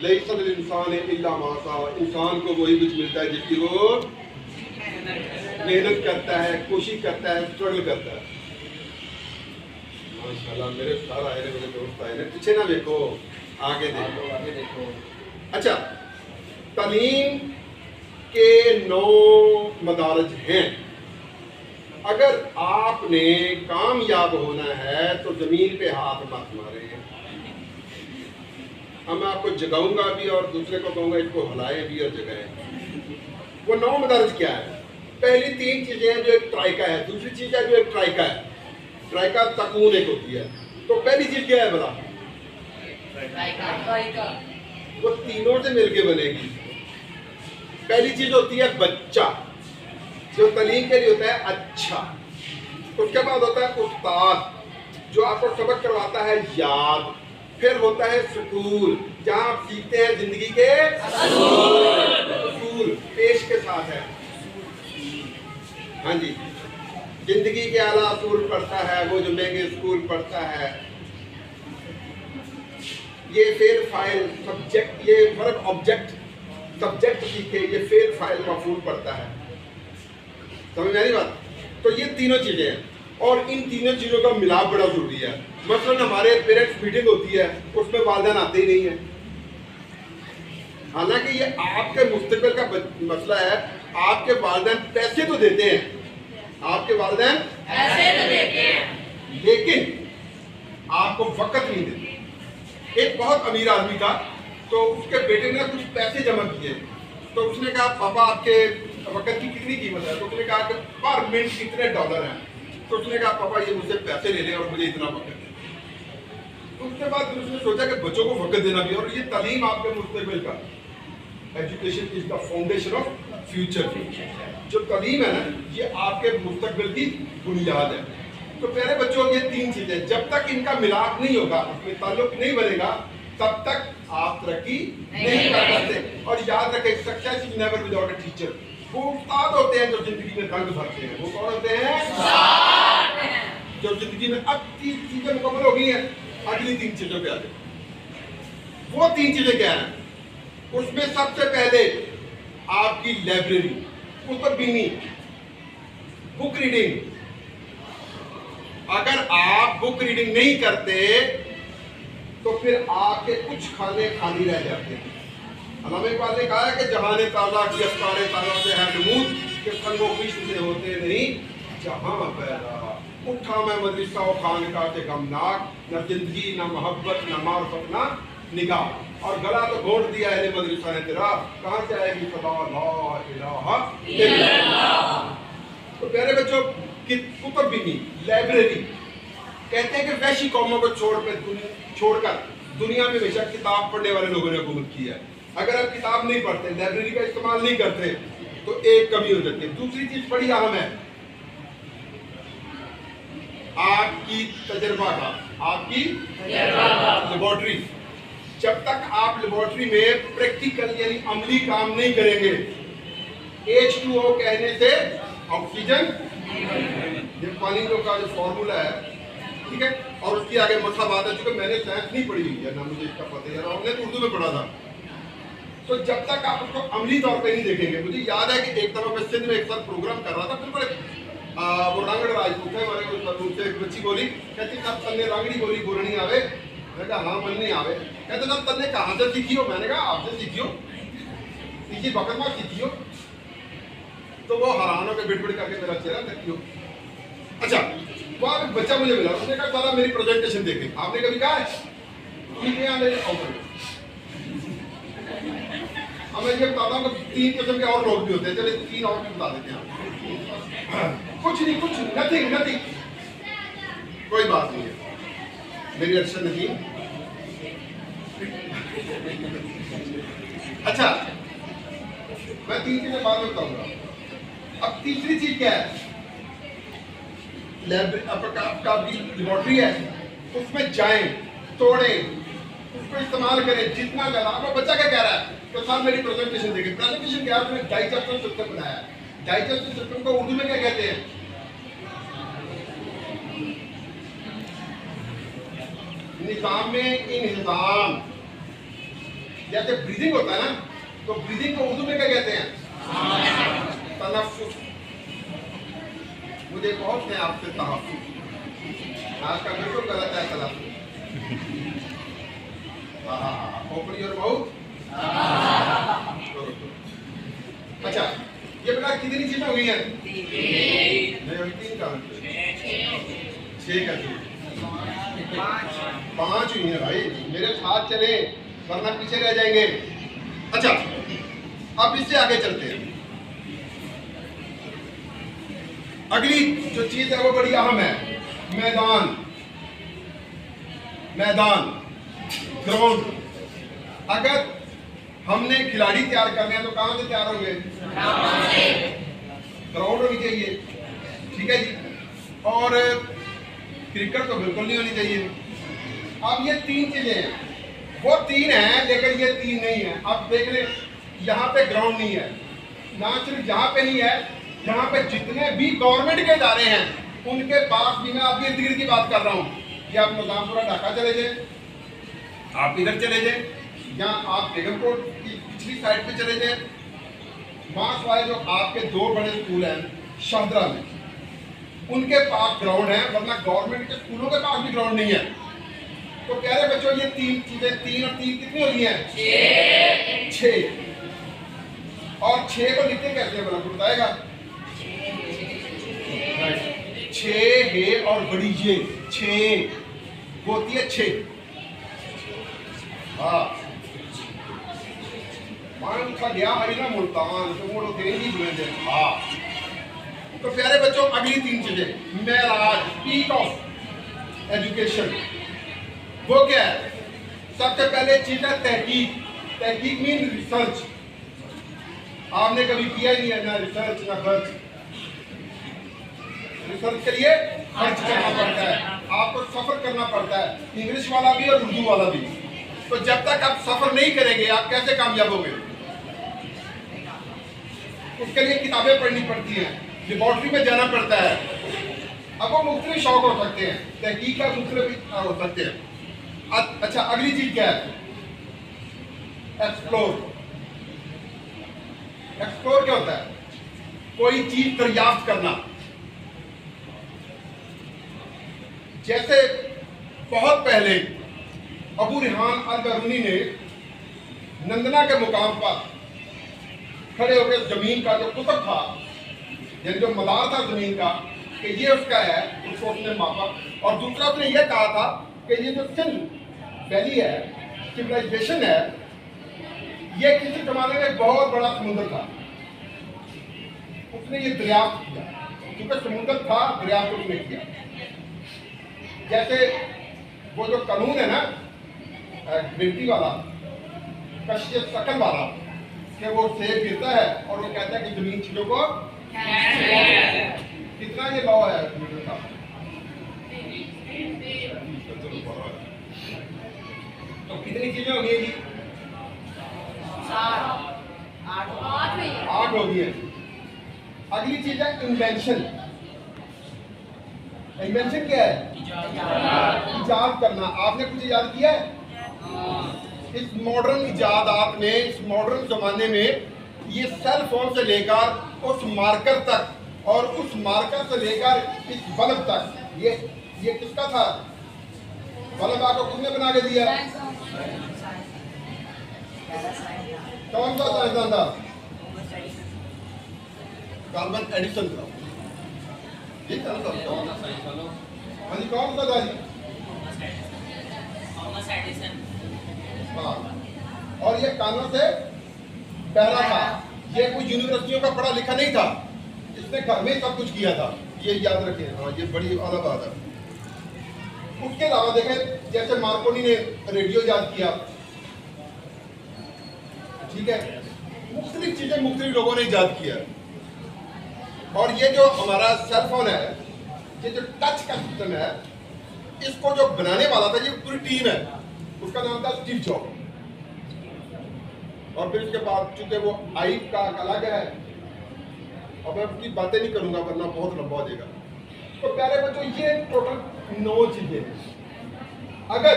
लैसल इंसान इल्ला मा सा, इंसान को वही कुछ मिलता है जिसकी वो मेहनत करता है, कोशिश करता है, स्ट्रगल करता है। माशाल्लाह मेरे साथ आए ने, मेरे दोस्त आए ने, पीछे ना देखो, आगे देखो, आगे देखो। अच्छा, तालीम के 9 मदारज हैं। अगर आपने कामयाब होना है तो जमीन पे हाथ मत मारे। मैं आपको जगाऊंगा भी और दूसरे को कहूंगा इसको हिलाएं भी और जगाएं। वो 9 मदारज क्या है? पहली 3 चीजें जो एक ट्राइका है, दूसरी चीज है जो एक ट्राइका है। ट्राइका तकून एक होती है। तो पहली चीज क्या है भला? वो तीनों से मिलके बनेगी। पहली चीज होती है बच्चा, जो तालीम के लिए होता है अच्छा। उसके बाद होता है उस्ताद, जो आपको सबक करवाता है याद। फिर होता है स्कूल, जहाँ आप सीखते हैं जिंदगी के असूल, पेश के साथ है। हाँ जी, जिंदगी के आला असूल पढ़ता है वो जो महंगे स्कूल पढ़ता है। ये फेल फाइल सब्जेक्ट, ये वर्ब ऑब्जेक्ट सब्जेक्ट सीखे, ये फेल फाइल मफूल पढ़ता है। समझ में आ रही बात? तो ये तीनों चीजें हैं और इन तीनों चीजों का मिलाप बड़ा जरूरी है। मतलब हमारे पेरेंट्स मीटिंग होती है, उसमें वालिदैन आते ही नहीं है। हालांकि ये आपके मुस्तकबिल का मसला है। आपके वालिदैन पैसे तो देते हैं, आपके वालिदैन पैसे तो देते हैं, लेकिन आपको वक्त नहीं देते। एक बहुत अमीर आदमी था, तो उसके बेटे ने कुछ पैसे जमा किए, तो उसने कहा पापा आपके वक्त की कितनी कीमत है? तो उसने कहा कि पर मिनट कितने डॉलर हैं? तो उसने कहा पापा ये मुझसे पैसे ले लें और मुझे इतना वक्त दें। तो उसके बाद उसने सोचा कि बच्चों को वक्त देना भी, और ये तालीम आपके मुस्तकबिल का, education is the foundation of future. जो तालीम है ना, ये आपके मुस्तकबिल की बुनियाद है। तो प्यारे बच्चों, ये 3 चीजें जब तक इनका मिलाप नहीं होगा, इसमें ताल्लुक नहीं बनेगा, तब तक आप तरक्की नहीं कर सकते। और याद रखें, success is never without a teacher. वो उस्ताद होते हैं जो जिंदगी में रंग भरते हैं। वो कौन होते हैं? जो जिंदगी में अब 3 चीजें मुकम्मल हो गई हैं, अगली 3 चीजों पे आ जाए। वो 3 चीजें क्या हैं? उसमें सबसे पहले आपकी लाइब्रेरी, कुतुबीनी, बुक रीडिंग। अगर आप बुक रीडिंग नहीं करते तो फिर आपके कुछ खाने खाली रह जाते हैं। अल्लामा इकबाल ने कहा है कि जहाने ताज़ा की अफ्कारे ताज़ा से है नमूद, के फनो खुश से होते नहीं जहां पैदा। उठा मैं मदरसा और खानका के गमनाक, न जिंदगी न मोहब्बत न मार्फत न निगाह। और गला तो घोट दिया है मदरसा ने तेरा, कहाँ से आएगी सदा ला इलाहा इल्लल्लाह। तो प्यारे बच्चों, कुतुबीनी लाइब्रेरी कहते हैं कि वैशी कौमों को छोड़कर दुनिया में हमेशा किताब पढ़ने वाले लोगों ने हुकूमत की है। अगर आप किताब नहीं पढ़ते, लाइब्रेरी का इस्तेमाल नहीं करते, तो एक कमी हो जाती है। दूसरी चीज बड़ी अहम है, आपकी तजर्बा का, आपकी लेबोरेटरी। जब तक आप लेबोरेटरी में प्रैक्टिकल यानी अमली काम नहीं करेंगे, H2O कहने से ऑक्सीजन, ये पानी का जो फॉर्मूला है, ठीक है, और उसकी आगे मसला बात है, चूंकि मैंने साइंस नहीं पढ़ी हुई है ना, मुझे इसका पता है, हमने तो उर्दू में पढ़ा था। तो जब तक आप उसको अमली तौर पे नहीं देखेंगे, मुझे याद है कि एक दफा मैं सिंध में एक साथ प्रोग्राम कर रहा था, बिल्कुल वो रांगड़ राजपूत है हमारे, उनसे एक बच्ची बोली, कहती अब तन्ने रांगड़ी बोली बोलनी आवे। मैंने कहा हाँ मन नहीं आवे। कहते ना तन्ने कहाँ से सीखी हो? मैंने कहा आपसे सीखी हो, इसी वक्त में सीखी हो। तो वो हैरान होकर बिड़बिड़ करके मेरा चेहरा देखी हो। अच्छा, वहाँ एक बच्चा मुझे मिला, उसने कहा सारा मेरी प्रेजेंटेशन देखे। आपने कभी कहा है? अब मैं ये बताता हूँ कि 3 किस्म के और लोग भी होते हैं, चलिए 3 और भी बता देते हैं। कुछ नहीं, कुछ नथिंग नथिंग, कोई बात नहीं है, मेरी अर्शद नहीं। अच्छा, मैं 3 चीजें बाद में बताऊंगा। अब तीसरी चीज क्या है? आपका लेबोरेटरी है, उसमें जाएं, तोड़ें, उसको इस्तेमाल करें जितना ज्यादा। अब बच्चा क्या कह रहा है? तो सर मेरी प्रेजेंटेशन देखिए। प्रेजेंटेशन क्या है? उसने डाइजेस्टिव सिस्टम बनाया है। डाइजेस्टिव सिस्टम को उर्दू में क्या कहते हैं? निजाम में इंतजाम। जैसे ब्रीदिंग होता है ना, तो ब्रीदिंग को उर्दू में क्या कहते हैं? तनफ्फुस। मुझे बहुत है आपसे तहफ्फुज़, आपका बिल्कुल गलत है तलफ्फुज़। Open your mouth. अच्छा, ये बेटा कितनी चीजें हो गई हैं? नहीं, 3 का 6 का 5 हुई है भाई, मेरे साथ चले वरना पीछे रह जाएंगे। अच्छा, अब इससे आगे चलते हैं। अगली जो चीज है वो बड़ी अहम है, मैदान। मैदान, ग्राउंड। अगर हमने खिलाड़ी तैयार करने हैं तो कहां से तैयार होंगे? ग्राउंड होनी चाहिए, ठीक है जी। और क्रिकेट तो बिल्कुल नहीं होनी चाहिए। अब ये 3 चीजें हैं, वो 3 हैं लेकिन ये 3 नहीं है। अब देख ले, यहाँ पे ग्राउंड नहीं है, ना सिर्फ यहाँ पे नहीं है, यहाँ पे जितने भी गवर्नमेंट के इदारे हैं उनके पास भी, मैं आपके इर्द गिर्द की बात कर रहा हूँ कि आप निजामपुरा ढाका चले जाए, आप इधर चले जाए, या आप बेगमपुर की पिछली साइड पे चले जाए, वहाँ वाले जो आपके 2 बड़े स्कूल हैं शाहदरा में, उनके पास ग्राउंड है, वरना गवर्नमेंट के स्कूलों के पास भी ग्राउंड नहीं है। तो प्यारे बच्चों, ये 3 चीजें, 3 और 3 कितनी हो रही हैं? 6। और 6 को लिखते कैसे हैं बोला, बताएगा? 6 है और बड़ी ये 6 होती है 6। हाँ, मान उठा गया हरी ना मुल्तान तो वो लोग देंगी बुलंद। हाँ, तो प्यारे बच्चों, अगली 3 चीजें, मेराज, पीक ऑफ एजुकेशन, वो क्या है? सबसे पहले चीज है तहकीक। तहकीक मीन रिसर्च। आपने कभी किया ही नहीं है, ना रिसर्च ना खर्च। रिसर्च के लिए खर्च करना पड़ता है, आपको सफर करना पड़ता है, इंग्लिश वाला भी और उर्दू वाला भी। तो जब तक आप सफर नहीं करेंगे आप कैसे कामयाब होंगे? उसके लिए किताबें पढ़नी पड़ती हैं, लेबोरेटरी में जाना पड़ता है। अब वो मुख्तलिफ शौक हो सकते हैं, तहकीक का मुख्तलिफ हो सकते हैं। अच्छा, अगली चीज क्या है? एक्सप्लोर। एक्सप्लोर क्या होता है? कोई चीज दरियाफ्त करना। जैसे बहुत पहले अबू रिहान अल-बरूनी ने नंदना के मुकाम पर खड़े होकर जमीन का जो कुतुब था, यानी जो मदार था जमीन का, कि ये उसका है, उसको उसने मापा। और दूसरा उसने ये कहा था कि ये जो सिंध वैली है, सिविलाइजेशन है, ये किसी जमाने में बहुत बड़ा समुद्र था। उसने ये दरियाफ्त किया, क्योंकि समुद्र था, दरियाफ्त उसने किया। जैसे वो जो कानून है ना ग्रेविटी वाला, कशिश सकल वाला, कि वो सेब गिरता है और वो कहता है कि जमीन चीजों को कितना ये लॉ है न्यूटन का? तो कितनी चीजें हो गई जी? 8 हो गई है। अगली चीज है इन्वेंशन। इन्वेंशन क्या है? इजाद करना। आपने कुछ इजाद किया है? इस मॉडर्न इजादात में, इस मॉडर्न जमाने में, ये सेल फोन से लेकर उस मार्कर तक और उस मार्कर से लेकर इस बल्ब तक, ये किसका था? बल्ब आपको किसने बना के दिया? कौन सा साइंसदान था? कार्बन एडिसन था। ये कौन सा? हाँ जी, कौन सा था जी? हाँ, और ये कानों से पहला था। ये कोई यूनिवर्सिटियों का पढ़ा लिखा नहीं था, इसने घर में सब कुछ किया था, ये याद रखें। हाँ, ये बड़ी आला बात है। उसके अलावा देखें, जैसे मार्कोनी ने रेडियो याद किया, ठीक है, मुख्तलिफ चीजें मुख्तलिफ लोगों ने याद किया। और ये जो हमारा सेल फोन है, ये जो टच का सिस्टम है, इसको जो बनाने वाला था, ये पूरी टीम है, उसका नाम था स्टीव जॉब। और फिर उसके बाद चूंकि वो आइप का अलग है, और मैं उसकी बातें नहीं करूंगा वरना बहुत लंबा हो जाएगा। तो प्यारे बच्चों, ये टोटल 9 चीजें हैं। अगर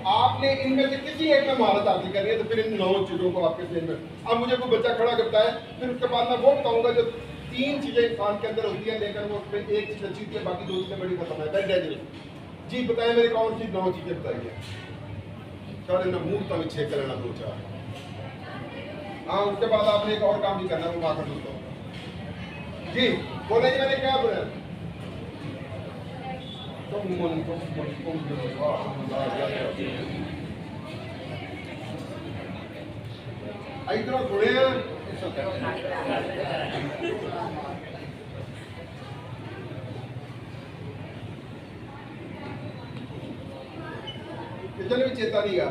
आपने इनमें से किसी एक में महारत हासिल करनी है, तो फिर इन 9 चीजों को आपके ज़हन में। अब मुझे कोई बच्चा खड़ा करता है, फिर उसके बाद मैं वो बताऊंगा जो 3 चीजें इंसान के अंदर होती है, लेकिन वो उसमें एक चीज अच्छी थी, बाकी 2 चीजें बड़ी खत्म है। Very dangerous. जी बताएं मेरी कौन सी 9 चीजें बताइए। सारे ना मुहूर्त में 6 करना 2 4। हाँ, उसके बाद आपने एक और काम भी करना है, वो माकर दोस्तों जी बोले जी, मैंने क्या बोला? इतना थोड़े हैं। कितने भी चेता नहीं गा।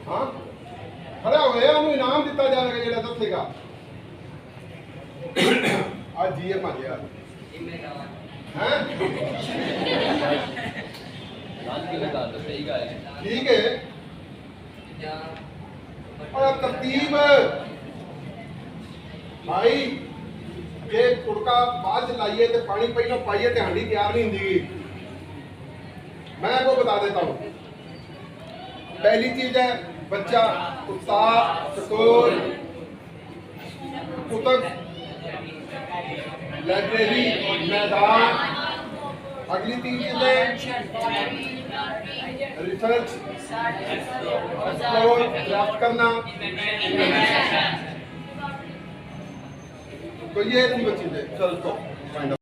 हाँ खड़ा हो गया, हम इनाम दिता जाएगा जेड़ा दसेगा। आज जी माजे यार ठीक है। और तरतीब भाई, जे कुड़का बाद च लाइए तो पानी पहले पाइए तो हांडी तैयार नहीं होंगी। मैं आपको बता देता हूँ। पहली चीज है बच्चा, उस्ताद, स्कूल, कुतुब, लाइब्रेरी, मैदान। अगली 3 चीजें रिसर्च, एक्सप्लोर, क्राफ्ट करना। तो ये 3 चीजें। चल तो